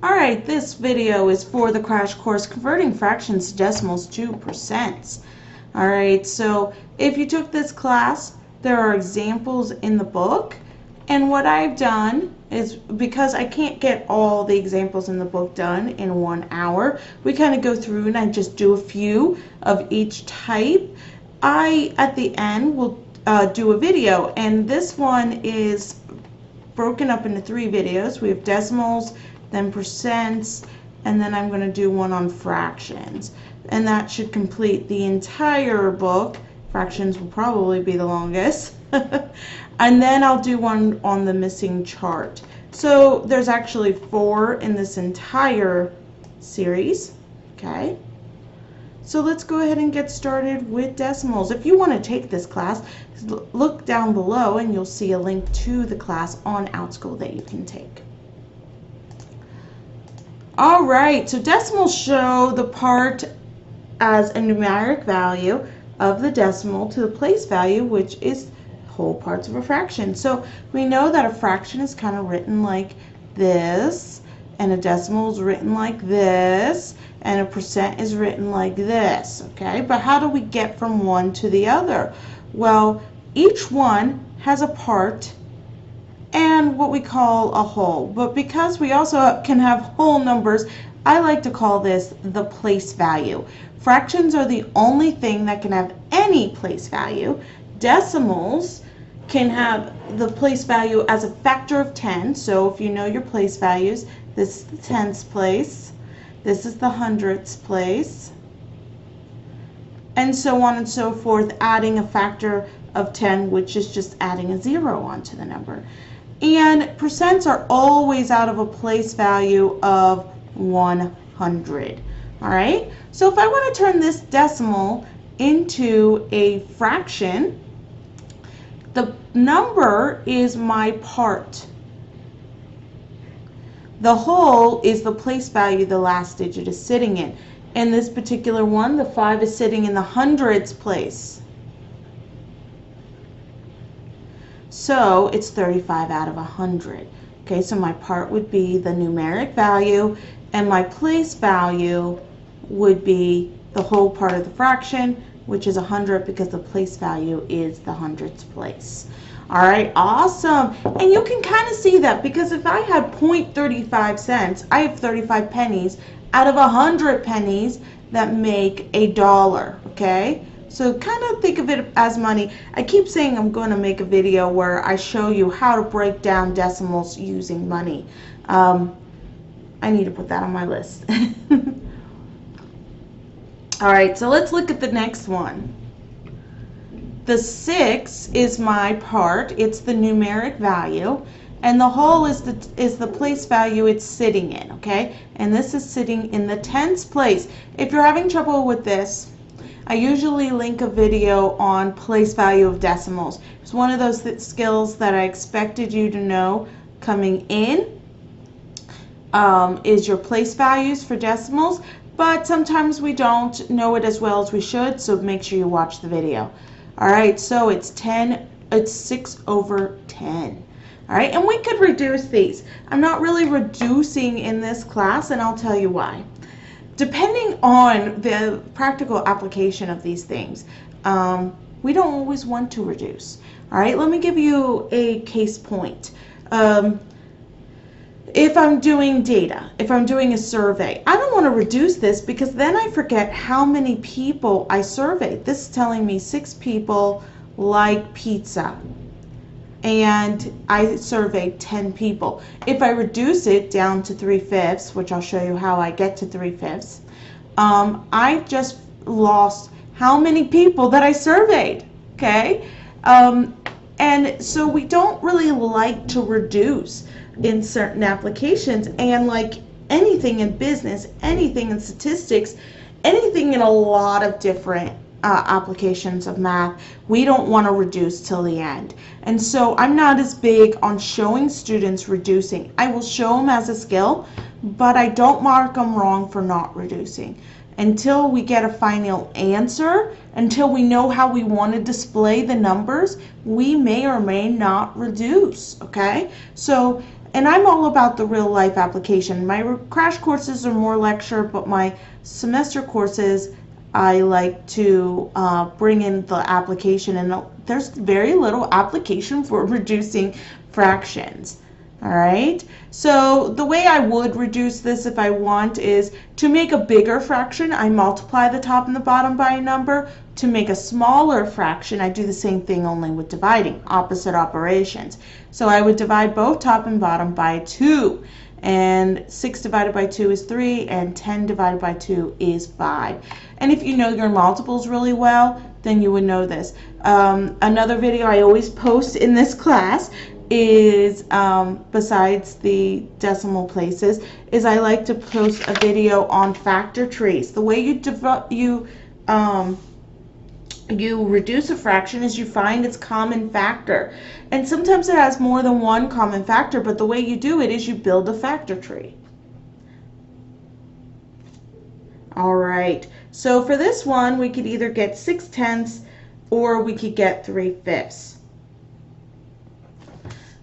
Alright, this video is for the crash course Converting Fractions to Decimals to Percents. Alright, so if you took this class, there are examples in the book, and what I've done is, because I can't get all the examples in the book done in 1 hour, we kind of go through and I just do a few of each type. I, at the end, will do a video, and this one is broken up into 3 videos. We have decimals, then percents, and then I'm going to do one on fractions. And that should complete the entire book. Fractions will probably be the longest. And then I'll do one on the missing chart. So there's actually 4 in this entire series. Okay. So let's go ahead and get started with decimals. If you want to take this class, look down below and you'll see a link to the class on OutSchool that you can take. Alright, so decimals show the part as a numeric value of the decimal to the place value, which is whole parts of a fraction. So we know that a fraction is kind of written like this, and a decimal is written like this, and a percent is written like this, okay? But how do we get from one to the other? Well, each one has a part and what we call a whole. But because we also can have whole numbers, I like to call this the place value. Fractions are the only thing that can have any place value. Decimals can have the place value as a factor of 10. So if you know your place values, this is the tens place, this is the hundredths place, and so on and so forth, adding a factor of 10, which is just adding a 0 onto the number. And percents are always out of a place value of 100. All right, so if I want to turn this decimal into a fraction, the number is my part. The whole is the place value the last digit is sitting in. In this particular one, the 5 is sitting in the hundreds place. So it's 35 out of 100. Okay, so my part would be the numeric value, and my place value would be the whole part of the fraction, which is 100 because the place value is the hundredths place. All right, awesome. And you can kind of see that because if I had 0.35 cents, I have 35 pennies out of 100 pennies that make $1, okay? So kind of think of it as money. I keep saying I'm going to make a video where I show you how to break down decimals using money. I need to put that on my list. All right, so let's look at the next one. The 6 is my part. It's the numeric value, and the whole is the place value it's sitting in, okay? And this is sitting in the tens place. If you're having trouble with this, I usually link a video on place value of decimals. It's one of those skills that I expected you to know coming in, is your place values for decimals, but sometimes we don't know it as well as we should, so make sure you watch the video. All right, so it's 6 over 10. All right, and we could reduce these. I'm not really reducing in this class, and I'll tell you why. Depending on the practical application of these things, we don't always want to reduce. All right, let me give you a case point. If I'm doing data, if I'm doing a survey, I don't want to reduce this because then I forget how many people I surveyed. This is telling me 6 people like pizza, and I surveyed 10 people. If I reduce it down to 3/5, which I'll show you how I get to 3/5, I just lost how many people that I surveyed, okay? And so we don't really like to reduce in certain applications, and like anything in business, anything in statistics, anything in a lot of different applications of math, we don't want to reduce till the end. And so I'm not as big on showing students reducing. I will show them as a skill, but I don't mark them wrong for not reducing. Until we get a final answer, until we know how we want to display the numbers, we may or may not reduce, okay? So And I'm all about the real life application. My crash courses are more lecture, but my semester courses, I like to bring in the application, and there's very little application for reducing fractions. All right, so the way I would reduce this if I want is to make a bigger fraction, I multiply the top and the bottom by a number. To make a smaller fraction, I do the same thing only with dividing, opposite operations. So I would divide both top and bottom by 2. And 6 divided by 2 is 3, and 10 divided by 2 is 5. And if you know your multiples really well, then you would know this. Another video I always post in this class is, besides the decimal places, is I like to post a video on factor trees. The way you reduce a fraction is you find its common factor. And sometimes it has more than one common factor, but the way you do it is you build a factor tree. All right, so for this one, we could either get 6/10 or we could get 3/5.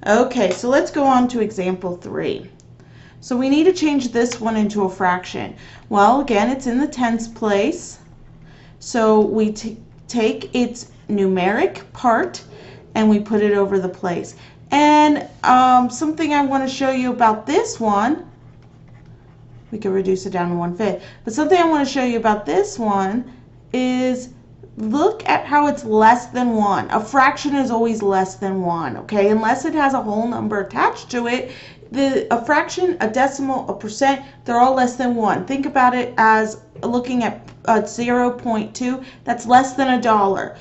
Okay, so let's go on to example 3. So we need to change this one into a fraction. Well, again, it's in the tens place. So we take its numeric part and we put it over the place. And something I want to show you about this one, we can reduce it down to 1/5. But something I want to show you about this one is look at how it's less than 1. A fraction is always less than 1, okay? Unless it has a whole number attached to it, a fraction, a decimal, a percent, they're all less than 1. Think about it as looking at 0.2. That's less than $1.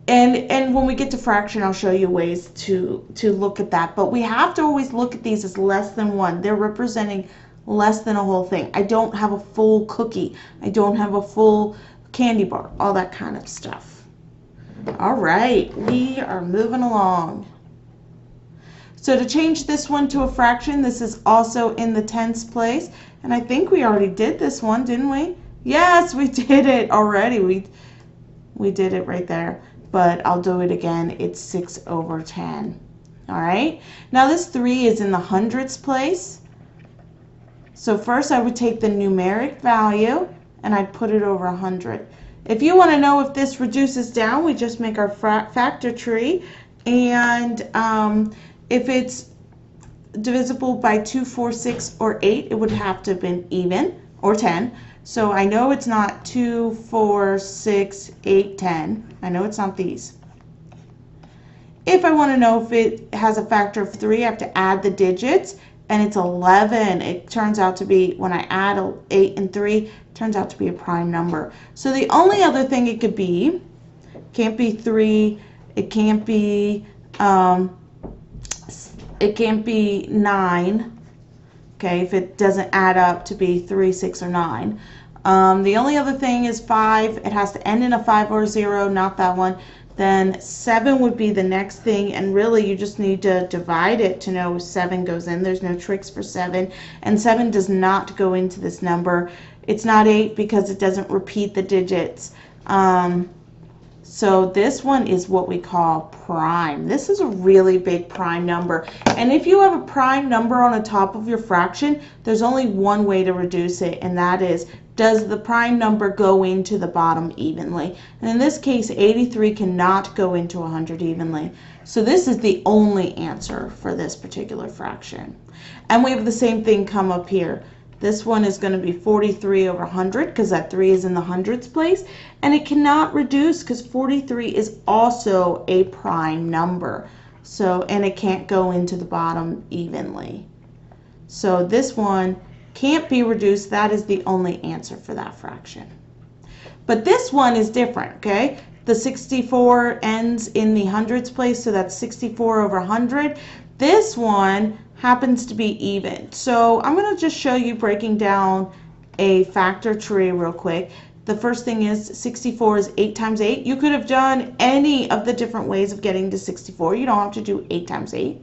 And when we get to fraction, I'll show you ways to look at that. But we have to always look at these as less than 1. They're representing less than a whole thing. I don't have a full cookie. I don't have a full candy bar, all that kind of stuff. All right, we are moving along. So to change this one to a fraction, this is also in the tens place. And I think we already did this one, didn't we? Yes, we did it already. We did it right there. But I'll do it again. It's 6/10. All right. Now this 3 is in the hundredths place. So first I would take the numeric value and I'd put it over 100. If you want to know if this reduces down, we just make our factor tree. And if it's divisible by 2, 4, 6, or 8, it would have to have been even, or 10. So I know it's not 2, 4, 6, 8, 10. I know it's not these. If I want to know if it has a factor of 3, I have to add the digits, and it's 11. It turns out to be, when I add 8 and 3, it turns out to be a prime number. So the only other thing it could be, can't be 3, it can't be 9. Okay, if it doesn't add up to be 3, 6, or 9. The only other thing is 5. It has to end in a 5 or a 0, not that one. Then 7 would be the next thing, and really you just need to divide it to know 7 goes in. There's no tricks for 7, and 7 does not go into this number. It's not 8 because it doesn't repeat the digits. So this one is what we call prime. This is a really big prime number. And if you have a prime number on the top of your fraction, there's only one way to reduce it, and that is, does the prime number go into the bottom evenly? And in this case, 83 cannot go into 100 evenly. So this is the only answer for this particular fraction. And we have the same thing come up here. This one is going to be 43 over 100 because that 3 is in the hundredths place. And it cannot reduce because 43 is also a prime number. So, and it can't go into the bottom evenly. So this one can't be reduced. That is the only answer for that fraction. But this one is different, okay? The 64 ends in the hundredths place, so that's 64 over 100. This one happens to be even. So I'm going to just show you breaking down a factor tree real quick. The first thing is 64 is 8 times 8. You could have done any of the different ways of getting to 64. You don't have to do 8 times 8.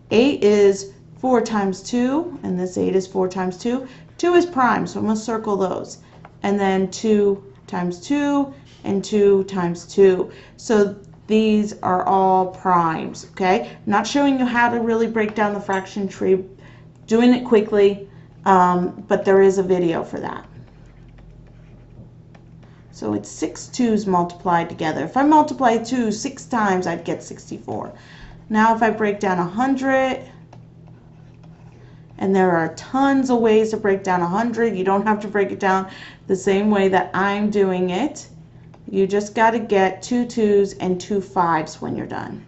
8 is 4 times 2, and this 8 is 4 times 2. 2 is prime, so I'm going to circle those. And then 2 times 2 and 2 times 2. So these are all primes, okay? I'm not showing you how to really break down the fraction tree, doing it quickly, but there is a video for that. So it's 6 2's multiplied together. If I multiply 2 6 times, I'd get 64. Now if I break down 100, and there are tons of ways to break down 100. You don't have to break it down the same way that I'm doing it. You just got to get 2 2's and 2 5's when you're done.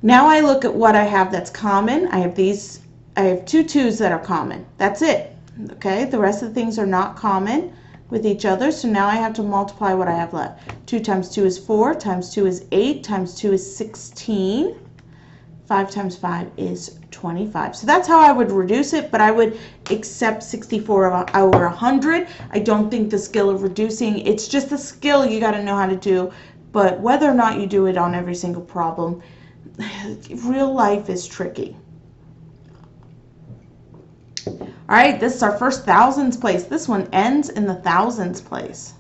Now I look at what I have that's common. I have 2 2's that are common. That's it. Okay, the rest of the things are not common with each other, so now I have to multiply what I have left. 2 times 2 is 4, times 2 is 8, times 2 is 16. 5 times 5 is 25. So that's how I would reduce it, but I would accept 64 over 100. I don't think the skill of reducing, it's just a skill you got to know how to do, but whether or not you do it on every single problem, real life is tricky. All right, this is our first thousands place. This one ends in the thousands place.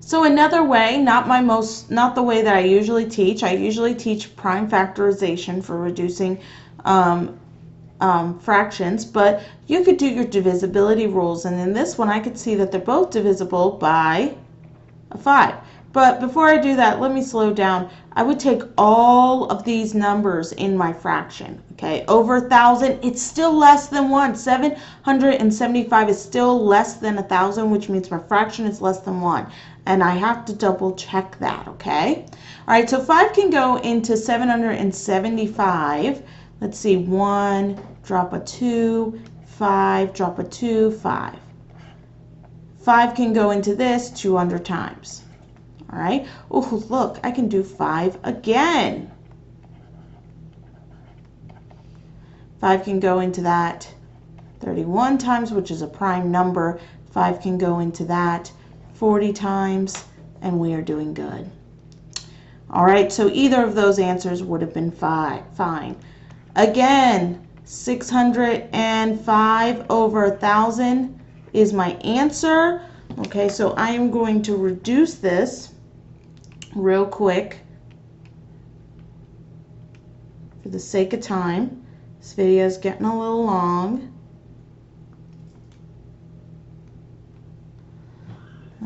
So another way, not the way that I usually teach. I usually teach prime factorization for reducing fractions, but you could do your divisibility rules, and in this one I could see that they're both divisible by a 5. But before I do that, let me slow down. I would take all of these numbers in my fraction. Okay, over 1,000, it's still less than 1. 775 is still less than 1,000, which means my fraction is less than 1. And I have to double check that, okay? All right, so 5 can go into 775. Let's see, 1, drop a 2, 5, drop a 2, 5. 5 can go into this 200 times. All right. Oh, look, I can do 5 again. 5 can go into that 31 times, which is a prime number. 5 can go into that 40 times, and we are doing good. All right, so either of those answers would have been fine. Again, 605 over 1,000 is my answer. Okay, so I am going to reduce this real quick for the sake of time. This video is getting a little long.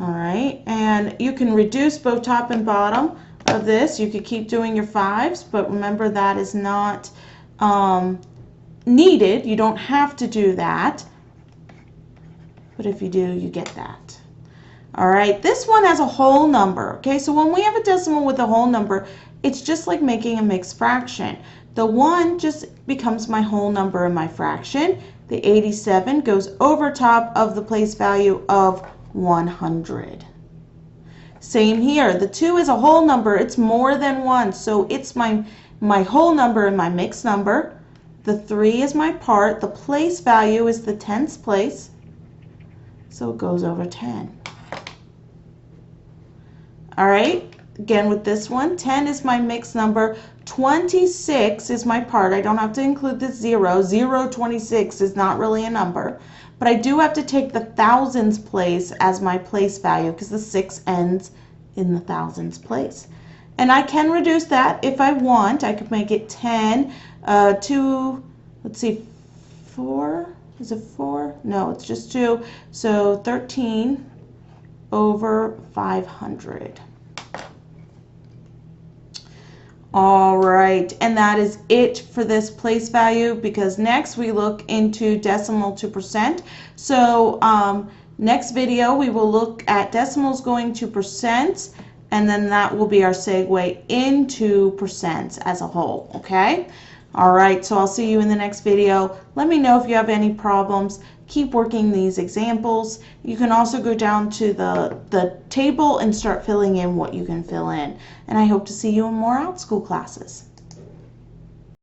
All right, and you can reduce both top and bottom of this. You could keep doing your 5's, but remember that is not needed. You don't have to do that, but if you do, you get that. All right, this one has a whole number. Okay, so when we have a decimal with a whole number, it's just like making a mixed fraction. The 1 just becomes my whole number in my fraction. The 87 goes over top of the place value of 100. Same here. The 2 is a whole number. It's more than 1, so it's my whole number and my mixed number. The 3 is my part. The place value is the tens place, so it goes over 10. All right, again with this one, 10 is my mixed number, 26 is my part. I don't have to include the 0. 26 is not really a number, but I do have to take the thousands place as my place value because the 6 ends in the thousands place. And I can reduce that if I want. I could make it 10 to, let's see, 4, is it 4? No, it's just 2, so 13 over 500. All right, and that is it for this place value, because next we look into decimal to percent. So next video we will look at decimals going to percents, and then that will be our segue into percents as a whole, okay? All right, so I'll see you in the next video. Let me know if you have any problems. Keep working these examples. You can also go down to the table and start filling in what you can fill in. And I hope to see you in more OutSchool classes.